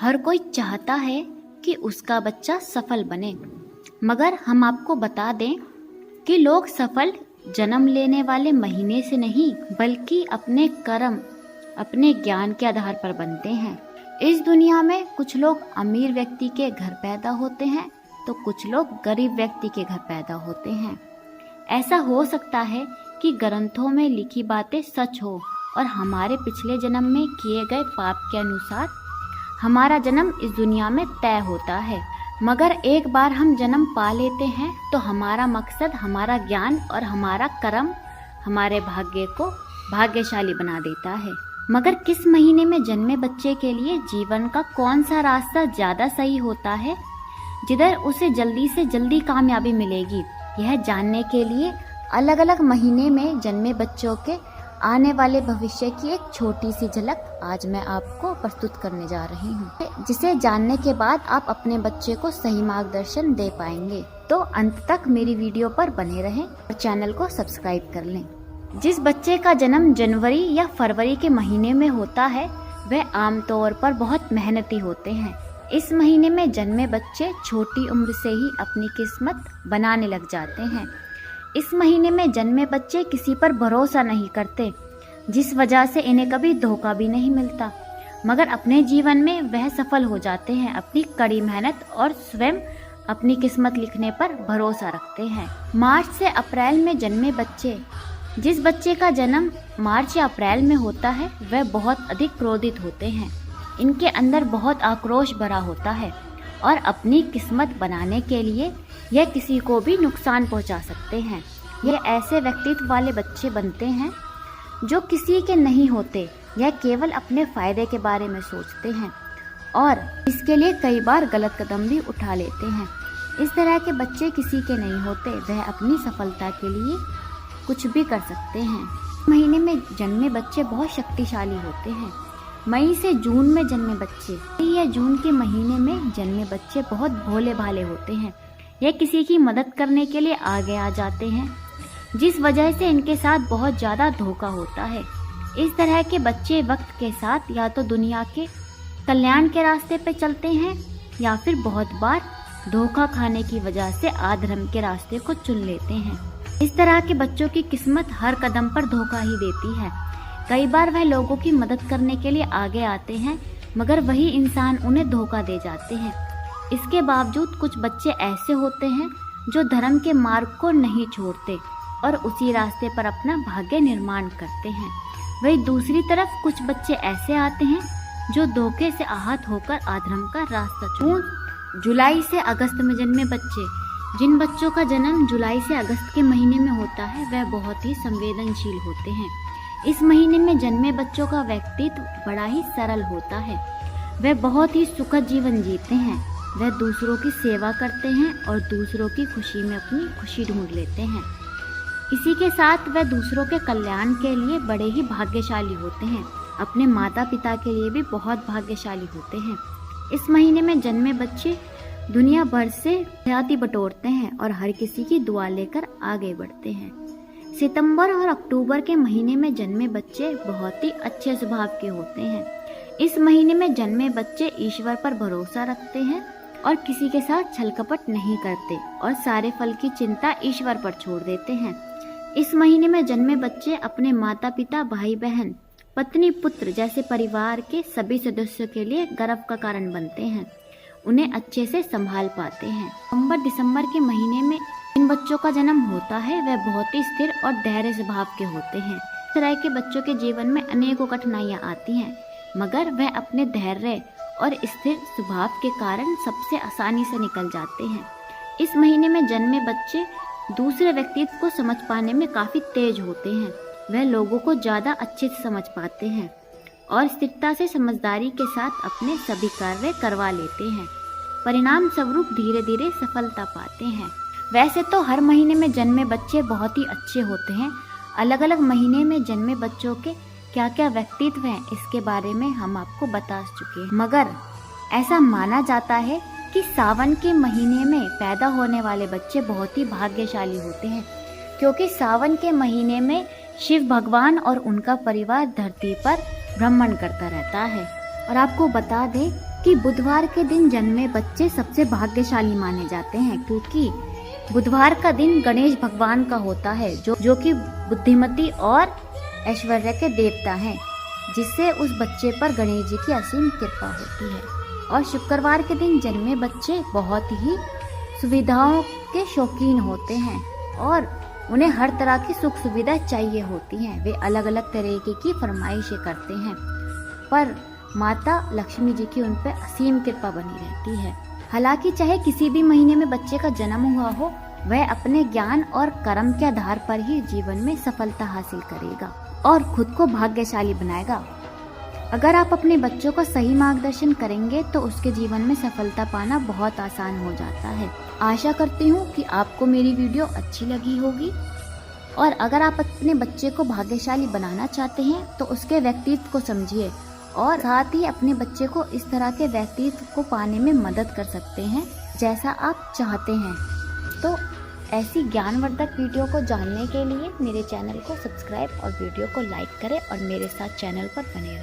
हर कोई चाहता है कि उसका बच्चा सफल बने, मगर हम आपको बता दें कि लोग सफल जन्म लेने वाले महीने से नहीं बल्कि अपने कर्म, अपने ज्ञान के आधार पर बनते हैं। इस दुनिया में कुछ लोग अमीर व्यक्ति के घर पैदा होते हैं तो कुछ लोग गरीब व्यक्ति के घर पैदा होते हैं। ऐसा हो सकता है कि ग्रंथों में लिखी बातें सच हो और हमारे पिछले जन्म में किए गए पाप के अनुसार हमारा जन्म इस दुनिया में तय होता है। मगर एक बार हम जन्म पा लेते हैं तो हमारा मकसद, हमारा ज्ञान और हमारा कर्म हमारे भाग्य को भाग्यशाली बना देता है। मगर किस महीने में जन्मे बच्चे के लिए जीवन का कौन सा रास्ता ज़्यादा सही होता है, जिधर उसे जल्दी से जल्दी कामयाबी मिलेगी, यह जानने के लिए अलग अलग महीने में जन्मे बच्चों के आने वाले भविष्य की एक छोटी सी झलक आज मैं आपको प्रस्तुत करने जा रही हूँ, जिसे जानने के बाद आप अपने बच्चे को सही मार्गदर्शन दे पाएंगे। तो अंत तक मेरी वीडियो पर बने रहें और चैनल को सब्सक्राइब कर लें। जिस बच्चे का जन्म जनवरी या फरवरी के महीने में होता है वह आमतौर पर बहुत मेहनती होते हैं। इस महीने में जन्मे बच्चे छोटी उम्र से ही अपनी किस्मत बनाने लग जाते हैं। इस महीने में जन्मे बच्चे किसी पर भरोसा नहीं करते, जिस वजह से इन्हें कभी धोखा भी नहीं मिलता, मगर अपने जीवन में वह सफल हो जाते हैं। अपनी कड़ी मेहनत और स्वयं अपनी किस्मत लिखने पर भरोसा रखते हैं। मार्च से अप्रैल में जन्मे बच्चे, जिस बच्चे का जन्म मार्च या अप्रैल में होता है वह बहुत अधिक क्रोधित होते हैं। इनके अंदर बहुत आक्रोश भरा होता है और अपनी किस्मत बनाने के लिए यह किसी को भी नुकसान पहुंचा सकते हैं। यह ऐसे व्यक्तित्व वाले बच्चे बनते हैं जो किसी के नहीं होते, यह केवल अपने फायदे के बारे में सोचते हैं और इसके लिए कई बार गलत कदम भी उठा लेते हैं। इस तरह के बच्चे किसी के नहीं होते, वह अपनी सफलता के लिए कुछ भी कर सकते हैं। महीने में जन्मे बच्चे बहुत शक्तिशाली होते हैं। मई से जून में जन्मे बच्चे, मई या जून के महीने में जन्मे बच्चे बहुत भोले भाले होते हैं। यह किसी की मदद करने के लिए आगे आ जाते हैं, जिस वजह से इनके साथ बहुत ज़्यादा धोखा होता है। इस तरह के बच्चे वक्त के साथ या तो दुनिया के कल्याण के रास्ते पे चलते हैं या फिर बहुत बार धोखा खाने की वजह से अधर्म के रास्ते को चुन लेते हैं। इस तरह के बच्चों की किस्मत हर कदम पर धोखा ही देती है। कई बार वह लोगों की मदद करने के लिए आगे आते हैं, मगर वही इंसान उन्हें धोखा दे जाते हैं। इसके बावजूद कुछ बच्चे ऐसे होते हैं जो धर्म के मार्ग को नहीं छोड़ते और उसी रास्ते पर अपना भाग्य निर्माण करते हैं। वही दूसरी तरफ कुछ बच्चे ऐसे आते हैं जो धोखे से आहत होकर अधर्म का रास्ता चुन। जुलाई से अगस्त में जन्मे बच्चे, जिन बच्चों का जन्म जुलाई से अगस्त के महीने में होता है वह बहुत ही संवेदनशील होते हैं। इस महीने में जन्मे बच्चों का व्यक्तित्व बड़ा ही सरल होता है। वह बहुत ही सुखद जीवन जीते हैं। वह दूसरों की सेवा करते हैं और दूसरों की खुशी में अपनी खुशी ढूंढ लेते हैं। इसी के साथ वह दूसरों के कल्याण के लिए बड़े ही भाग्यशाली होते हैं। अपने माता पिता के लिए भी बहुत भाग्यशाली होते हैं। इस महीने में जन्मे बच्चे दुनिया भर से ख्याति बटोरते हैं और हर किसी की दुआ लेकर आगे बढ़ते हैं। सितंबर और अक्टूबर के महीने में जन्मे बच्चे बहुत ही अच्छे स्वभाव के होते हैं। इस महीने में जन्मे बच्चे ईश्वर पर भरोसा रखते हैं और किसी के साथ छल कपट नहीं करते और सारे फल की चिंता ईश्वर पर छोड़ देते हैं। इस महीने में जन्मे बच्चे अपने माता पिता, भाई बहन, पत्नी, पुत्र जैसे परिवार के सभी सदस्यों के लिए गर्व का कारण बनते हैं। उन्हें अच्छे से संभाल पाते हैं। नवंबर दिसंबर के महीने में इन बच्चों का जन्म होता है वह बहुत ही स्थिर और धैर्य स्वभाव के होते हैं। इस तरह के बच्चों के जीवन में अनेकों कठिनाइयां आती हैं, मगर वह अपने धैर्य और स्थिर स्वभाव के कारण सबसे आसानी से निकल जाते हैं। इस महीने में जन्मे बच्चे दूसरे व्यक्तित्व को समझ पाने में काफ़ी तेज होते हैं। वह लोगों को ज़्यादा अच्छे से समझ पाते हैं और स्थिरता से समझदारी के साथ अपने सभी कार्य करवा लेते हैं। परिणाम स्वरूप धीरे धीरे सफलता पाते हैं। वैसे तो हर महीने में जन्मे बच्चे बहुत ही अच्छे होते हैं। अलग अलग महीने में जन्मे बच्चों के क्या क्या व्यक्तित्व हैं इसके बारे में हम आपको बता चुके हैं, मगर ऐसा माना जाता है कि सावन के महीने में पैदा होने वाले बच्चे बहुत ही भाग्यशाली होते हैं, क्योंकि सावन के महीने में शिव भगवान और उनका परिवार धरती पर भ्रमण करता रहता है। और आपको बता दें कि बुधवार के दिन जन्मे बच्चे सबसे भाग्यशाली माने जाते हैं, क्योंकि बुधवार का दिन गणेश भगवान का होता है, जो कि बुद्धिमती और ऐश्वर्य के देवता हैं, जिससे उस बच्चे पर गणेश जी की असीम कृपा होती है। और शुक्रवार के दिन जन्मे बच्चे बहुत ही सुविधाओं के शौकीन होते हैं और उन्हें हर तरह की सुख सुविधा चाहिए होती हैं। वे अलग अलग तरीके की फरमाइशें करते हैं, पर माता लक्ष्मी जी की उन पर असीम कृपा बनी रहती है। हालांकि चाहे किसी भी महीने में बच्चे का जन्म हुआ हो, वह अपने ज्ञान और कर्म के आधार पर ही जीवन में सफलता हासिल करेगा और खुद को भाग्यशाली बनाएगा। अगर आप अपने बच्चों को सही मार्गदर्शन करेंगे तो उसके जीवन में सफलता पाना बहुत आसान हो जाता है। आशा करती हूँ कि आपको मेरी वीडियो अच्छी लगी होगी, और अगर आप अपने बच्चे को भाग्यशाली बनाना चाहते हैं तो उसके व्यक्तित्व को समझिए और साथ ही अपने बच्चे को इस तरह के व्यक्तित्व को पाने में मदद कर सकते हैं जैसा आप चाहते हैं। तो ऐसी ज्ञानवर्धक वीडियो को जानने के लिए मेरे चैनल को सब्सक्राइब और वीडियो को लाइक करें और मेरे साथ चैनल पर बने रहें।